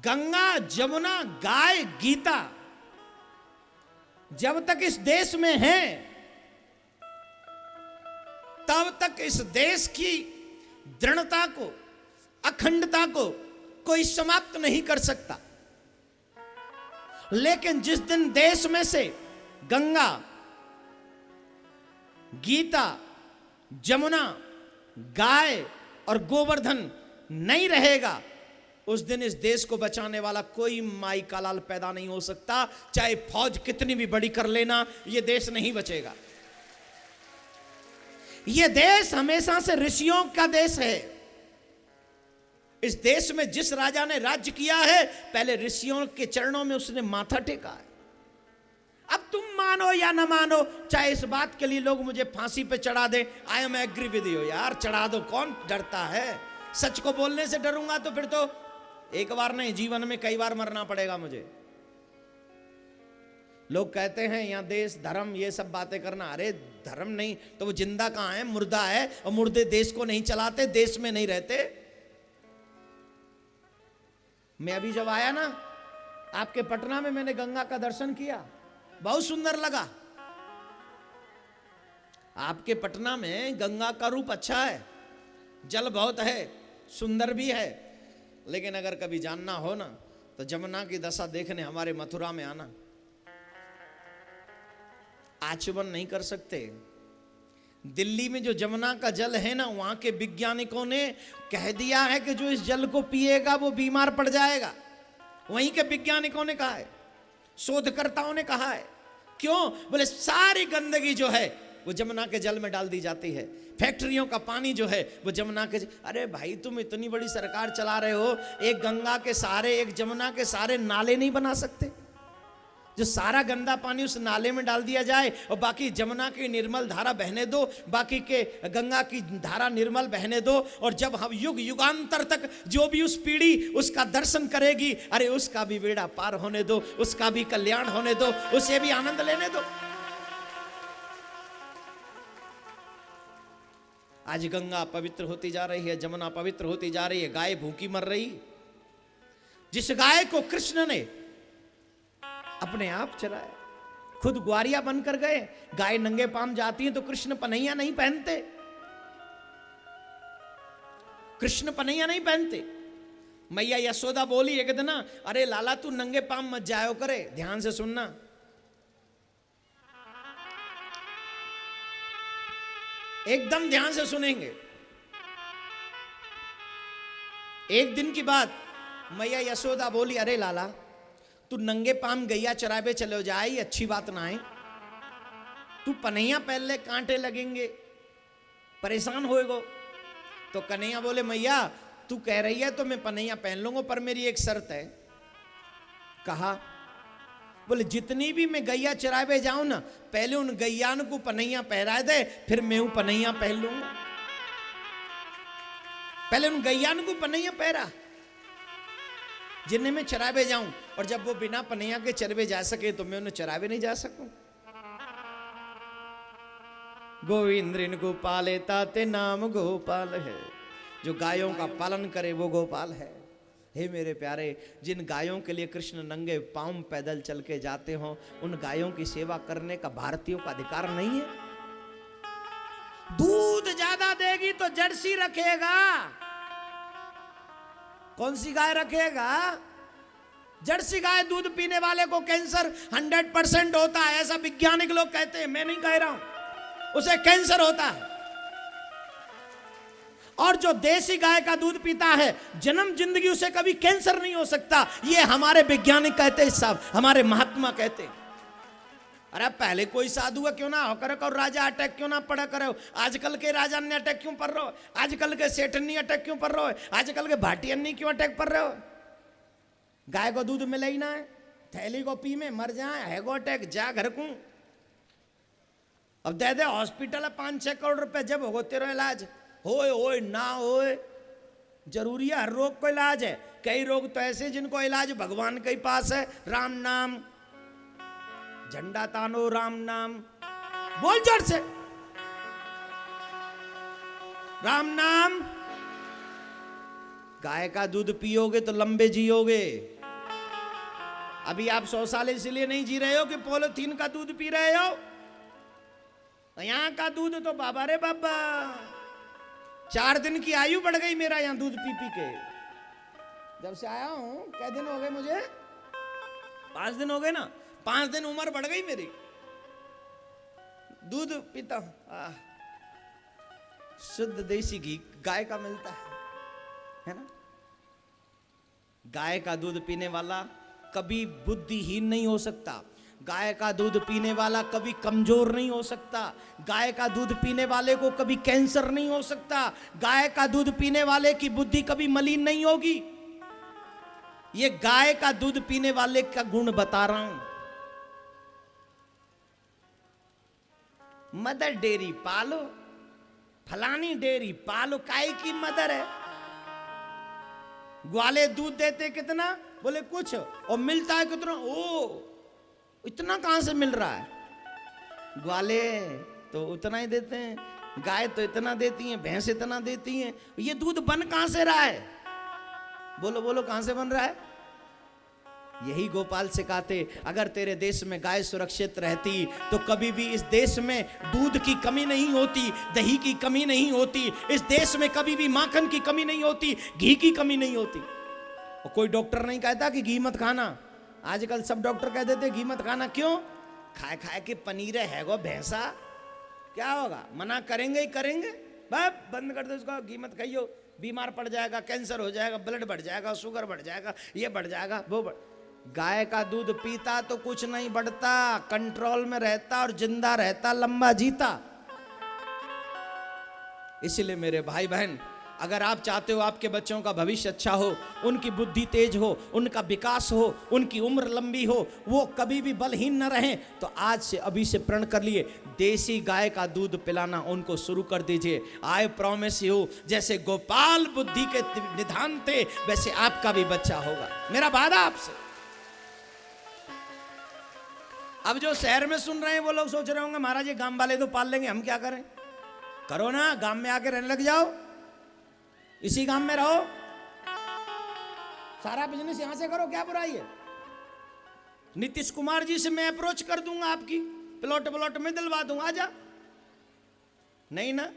गंगा, जमुना, गाय, गीता जब तक इस देश में है तब तक इस देश की दृढ़ता को, अखंडता को कोई समाप्त नहीं कर सकता। लेकिन जिस दिन देश में से गंगा, गीता, जमुना, गाय और गोवर्धन नहीं रहेगा, उस दिन इस देश को बचाने वाला कोई माई का लाल पैदा नहीं हो सकता। चाहे फौज कितनी भी बड़ी कर लेना, यह देश नहीं बचेगा। यह देश हमेशा से ऋषियों का देश है। इस देश में जिस राजा ने राज्य किया है, पहले ऋषियों के चरणों में उसने माथा टेका है। अब तुम मानो या ना मानो, चाहे इस बात के लिए लोग मुझे फांसी पे चढ़ा दे, I am agree with you. यार चढ़ा दो, कौन डरता है? सच को बोलने से डरूंगा तो फिर तो एक बार नहीं, जीवन में कई बार मरना पड़ेगा मुझे। लोग कहते हैं यहां देश, धर्म, ये सब बातें करना। अरे धर्म नहीं तो वो जिंदा कहां है? मुर्दा है। और मुर्दे देश को नहीं चलाते, देश में नहीं रहते। मैं अभी जब आया ना आपके पटना में, मैंने गंगा का दर्शन किया, बहुत सुंदर लगा। आपके पटना में गंगा का रूप अच्छा है, जल बहुत है, सुंदर भी है। लेकिन अगर कभी जानना हो ना तो जमुना की दशा देखने हमारे मथुरा में आना। आचमन नहीं कर सकते। दिल्ली में जो जमुना का जल है ना, वहां के वैज्ञानिकों ने कह दिया है कि जो इस जल को पिएगा वो बीमार पड़ जाएगा। वहीं के वैज्ञानिकों ने कहा है, शोधकर्ताओं ने कहा है। क्यों? बोले सारी गंदगी जो है वो जमुना के जल में डाल दी जाती है। फैक्ट्रियों का पानी जो है वो जमुना के। अरे भाई तुम इतनी बड़ी सरकार चला रहे हो, एक गंगा के सहारे, एक जमुना के सहारे नाले नहीं बना सकते? जो सारा गंदा पानी उस नाले में डाल दिया जाए और बाकी जमुना की निर्मल धारा बहने दो, बाकी के गंगा की धारा निर्मल बहने दो। और जब हम युग युगांतर तक जो भी उस पीढ़ी उसका दर्शन करेगी, अरे उसका भी बेड़ा पार होने दो, उसका भी कल्याण होने दो, उसे भी आनंद लेने दो। आज गंगा पवित्र होती जा रही है, जमुना पवित्र होती जा रही है, गाय भूखी मर रही। जिस गाय को कृष्ण ने अपने आप चलाया, खुद ग्वारिया बनकर गए। गाय नंगे पांव जाती है तो कृष्ण पनैया नहीं पहनते, कृष्ण पनैया नहीं पहनते। मैया यशोदा बोली एक दिन, अरे लाला तू नंगे पांव मत जायो करे। ध्यान से सुनना, एकदम ध्यान से सुनेंगे। एक दिन की बात, मैया यशोदा बोली, अरे लाला तू नंगे पाम गैया चराबे चले जाए, ये अच्छी बात ना है। तू पनैया पहन ले, कांटे लगेंगे, परेशान होएगो। तो कन्हैया बोले, मैया तू कह रही है तो मैं पनैया पहन लूंगा, पर मेरी एक शर्त है। कहा? बोले जितनी भी मैं गैया चराबे जाऊं ना, पहले उन गैयान को पनैया पहरा दे, फिर मैं हूं पनैया पहन लूंगा। पहले उन गैयान को पनैया पहरा जिन्हें मैं चराबे जाऊं, और जब वो बिना पनैया के चरबे जा सके तो मैं उन्हें चराबे नहीं जा सकूं। गोविंद्रिन गोपाले ताते नाम गोपाल है। जो गायों का पालन करे वो गोपाल है। हे मेरे प्यारे, जिन गायों के लिए कृष्ण नंगे पांव पैदल चल के जाते हो, उन गायों की सेवा करने का भारतीयों का अधिकार नहीं है? दूध ज्यादा देगी तो जर्सी रखेगा। कौन सी गाय रखेगा? जर्सी गाय। दूध पीने वाले को कैंसर 100% होता है, ऐसा वैज्ञानिक लोग कहते हैं, मैं नहीं कह रहा हूं। उसे कैंसर होता है। और जो देसी गाय का दूध पीता है, जन्म जिंदगी उसे कभी कैंसर नहीं हो सकता। ये हमारे वैज्ञानिक कहते हैं साहब, हमारे महात्मा कहते हैं। अरे पहले कोई साधु क्यों ना होकर और राजा अटैक क्यों ना पड़ा करे? आजकल के राजा ने अटैक क्यों पड़ रहे हो? आजकल के सेठनी अटैक क्यों पड़ रहे हो? आजकल के भाटियन्नी क्यों अटैक पड़ रहे हो? गाय को दूध मिले ही ना है, थैली को पी में मर जाए, है गो अटैक, जा घर को। अब दे दे हॉस्पिटल 5-6 करोड़ रुपए, जब हो तेरा इलाज होए होए ना होए, जरूरी है। हर रोग को इलाज है। कई रोग तो ऐसे जिनको इलाज भगवान के पास है। राम नाम, झंडा तानो राम नाम, बोल जोर से राम नाम। गाय का दूध पियोगे तो लंबे जियोगे। अभी आप 100 साल इसलिए नहीं जी रहे हो कि पॉलिथीन का दूध पी रहे हो। यहाँ का दूध तो बाबा रे बाबा, 4 दिन की आयु बढ़ गई मेरा यहाँ दूध पी पी के। जब से आया हूं, कै दिन हो गए मुझे? 5 दिन हो गए ना। 5 दिन उम्र बढ़ गई मेरी, दूध पीता हूं। शुद्ध देसी घी गाय का मिलता है ना। गाय का दूध पीने वाला कभी बुद्धिहीन नहीं हो सकता। गाय का दूध पीने वाला कभी कमजोर नहीं हो सकता। गाय का दूध पीने वाले को कभी कैंसर नहीं हो सकता। गाय का दूध पीने वाले की बुद्धि कभी मलिन नहीं होगी। ये गाय का दूध पीने वाले का गुण बता रहा हूं। मदर डेयरी पालो, फलानी डेयरी पालो। काय की मदर है? ग्वाले दूध देते कितना? बोले कुछ। और मिलता है कितना? ओ, इतना कहां से मिल रहा है? ग्वाले तो उतना ही देते हैं, गाय तो इतना देती हैं, भैंस इतना देती हैं। ये दूध बन कहां से रहा है? बोलो बोलो, कहां से बन रहा है? यही गोपाल सिखाते। अगर तेरे देश में गाय सुरक्षित रहती तो कभी भी इस देश में दूध की कमी नहीं होती, दही की कमी नहीं होती, इस देश में कभी भी माखन की कमी नहीं होती, घी की कमी नहीं होती। और कोई डॉक्टर नहीं कहता कि घी मत खाना। आजकल सब डॉक्टर कह देते घी मत खाना। क्यों? खाए खाए के पनीर है गो भैंसा, क्या होगा? मना करेंगे ही करेंगे। बंद कर दो इसको, घी मत खाइयो, बीमार पड़ जाएगा, कैंसर हो जाएगा, ब्लड बढ़ जाएगा, शुगर बढ़ जाएगा, ये बढ़ जाएगा, वो बढ़। गाय का दूध पीता तो कुछ नहीं बढ़ता, कंट्रोल में रहता और जिंदा रहता, लंबा जीता। इसलिए मेरे भाई बहन, अगर आप चाहते हो आपके बच्चों का भविष्य अच्छा हो, उनकी बुद्धि तेज हो, उनका विकास हो, उनकी उम्र लंबी हो, वो कभी भी बलहीन न रहें, तो आज से अभी से प्रण कर लिए देसी गाय का दूध पिलाना उनको शुरू कर दीजिए। आई प्रॉमिस यू, जैसे गोपाल बुद्धि के निधान थे वैसे आपका भी बच्चा होगा, मेरा वादा आपसे। अब जो शहर में सुन रहे हैं वो लोग सोच रहे होंगे महाराज ये गांव वाले तो पाल लेंगे, हम क्या करें? करो ना, गांव में आके रहने लग जाओ, इसी गांव में रहो, सारा बिजनेस यहां से करो, क्या बुराई है? नीतीश कुमार जी से मैं अप्रोच कर दूंगा, आपकी प्लॉट में दिलवा दूंगा, आजा। नहीं ना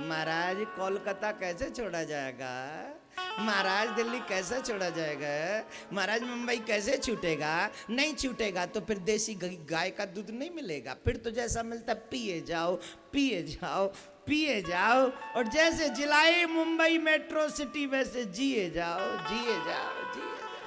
महाराज, कोलकाता कैसे छोड़ा जाएगा महाराज, दिल्ली कैसे छोड़ा जाएगा महाराज, मुंबई कैसे छूटेगा? नहीं छूटेगा तो फिर देसी गाय का दूध नहीं मिलेगा, फिर तो जैसा मिलता पिए जाओ पिए जाओ पिए जाओ, और जैसे जिलाई मुंबई मेट्रो सिटी वैसे जिए जाओ जिए जाओ जिए जाओ।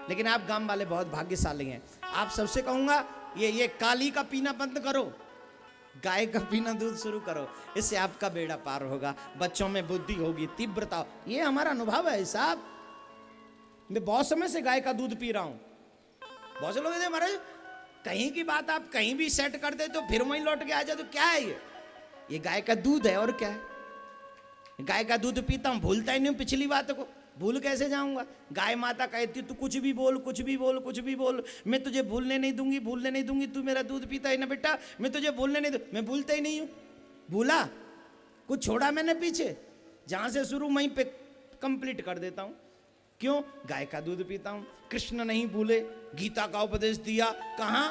लेकिन आप गांव वाले बहुत भाग्यशाली हैं। आप सबसे कहूंगा ये काली का पीना बंद करो, गाय का पीना दूध शुरू करो, इससे आपका बेड़ा पार होगा, बच्चों में बुद्धि होगी, तीव्रता। ये हमारा अनुभव है साहब, मैं बहुत समय से गाय का दूध पी रहा हूं। बहुत से लोग कहते हैं महाराज कहीं की बात आप कहीं भी सेट कर दे तो फिर वहीं लौट के आ जाए, तो क्या है ये गाय का दूध है और क्या है? गाय का दूध पीता हूं, भूलता ही नहीं हूं पिछली बात को, भूल कैसे जाऊंगा? गाय माता कहती तू कुछ भी बोल कुछ भी बोल कुछ भी बोल, मैं तुझे भूलने नहीं दूंगी भूलने नहीं दूंगी, तू मेरा दूध पीता है ना बेटा, मैं तुझे भूलने नहीं दूं। मैं भूलता ही नहीं हूं, भूला कुछ छोड़ा मैंने पीछे, जहां से शुरू वहीं पे कंप्लीट कर देता हूं। क्यों? गाय का दूध पीता हूं। कृष्ण नहीं भूले, गीता का उपदेश दिया, कहां?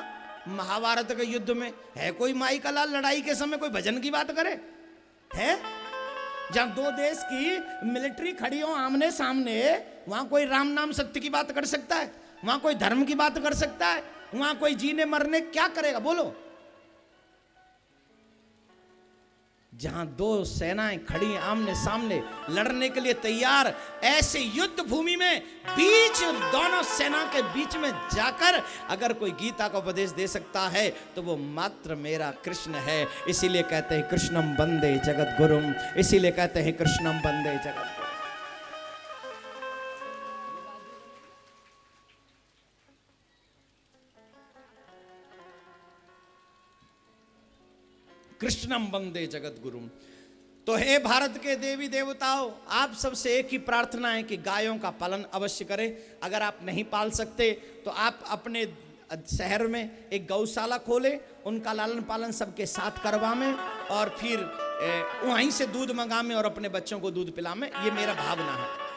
महाभारत के युद्ध में। है कोई माई का लाल लड़ाई के समय कोई भजन की बात करे? है? जहां 2 देश की मिलिट्री खड़ी हो आमने सामने, वहां कोई राम नाम सत्य की बात कर सकता है? वहां कोई धर्म की बात कर सकता है? वहां कोई जीने मरने क्या करेगा? बोलो। जहां 2 सेनाएं खड़ी आमने सामने लड़ने के लिए तैयार, ऐसे युद्ध भूमि में बीच दोनों सेना के बीच में जाकर अगर कोई गीता का उपदेश दे सकता है तो वो मात्र मेरा कृष्ण है। इसीलिए कहते हैं कृष्णम वंदे जगत गुरुम, इसीलिए कहते हैं कृष्णम वंदे जगत गुरुम। कृष्णम वंदे जगत गुरुम। तो हे भारत के देवी देवताओं, आप सबसे एक ही प्रार्थना है कि गायों का पालन अवश्य करें। अगर आप नहीं पाल सकते तो आप अपने शहर में एक गौशाला खोलें, उनका लालन पालन सबके साथ करवाएं, और फिर वहीं से दूध मंगा में और अपने बच्चों को दूध पिला में, ये मेरा भावना है।